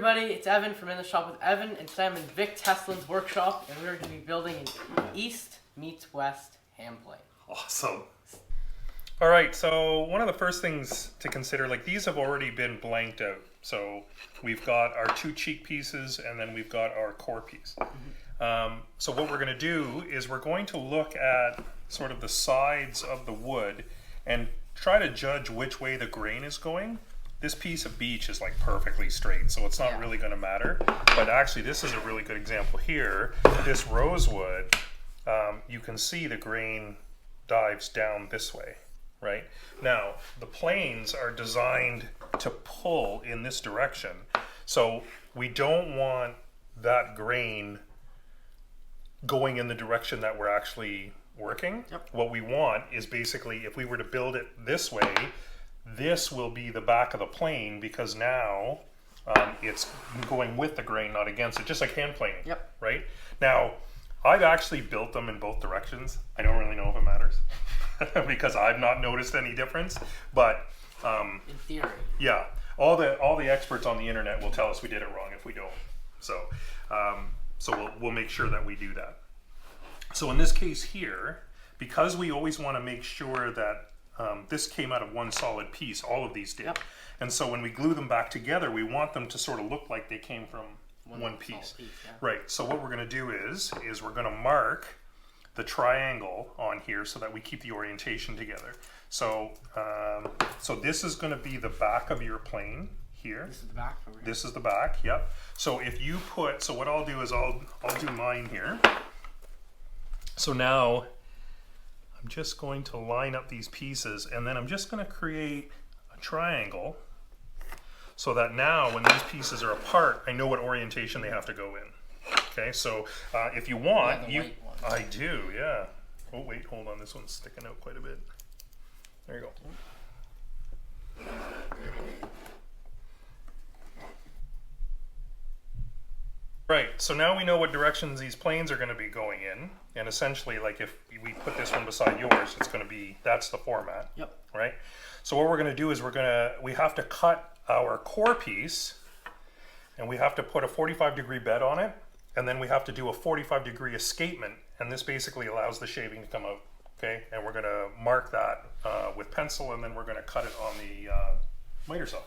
everybody, it's Evan from In the Shop with Evan, and today I'm in Vic Teslin's workshop, and we're going to be building an East meets West ham plane. Awesome. All right, so one of the first things to consider, like these have already been blanked out. So we've got our two cheek pieces, and then we've got our core piece. So what we're going to do is we're going to look at sort of the sides of the wood and try to judge which way the grain is going. This piece of beech is like perfectly straight, so it's not really going to matter. But actually, this is a really good example here. This rosewood, you can see the grain dives down this way, right? Now, the planes are designed to pull in this direction. So we don't want that grain going in the direction that we're actually working. What we want is basically, if we were to build it this way, this will be the back of the plane, because now it's going with the grain, not against it, just like hand planing, right? Now, I've actually built them in both directions. I don't really know if it matters because I've not noticed any difference, but in theory. Yeah, all the experts on the internet will tell us we did it wrong if we don't. So, we'll make sure that we do that. So in this case here, because we always want to make sure that this came out of one solid piece, all of these did. And so when we glue them back together, we want them to sort of look like they came from one piece. Right, so what we're going to do is we're going to mark the triangle on here so that we keep the orientation together. So, so this is going to be the back of your plane here. This is the back over here. This is the back, yep. So if you put, so what I'll do is I'll do mine here. So now I'm just going to line up these pieces, and then I'm just going to create a triangle so that now when these pieces are apart, I know what orientation they have to go in. Okay, so if you want, I do, yeah. Oh wait, hold on, this one's sticking out quite a bit. There you go. Right, so now we know what directions these planes are going to be going in, and essentially, like if we put this one beside yours, it's going to be, that's the format. Right? So what we're going to do is we have to cut our core piece, and we have to put a 45-degree bed on it, and then we have to do a 45-degree escapement, and this basically allows the shaving to come out. Okay, and we're going to mark that with pencil, and then we're going to cut it on the miter saw.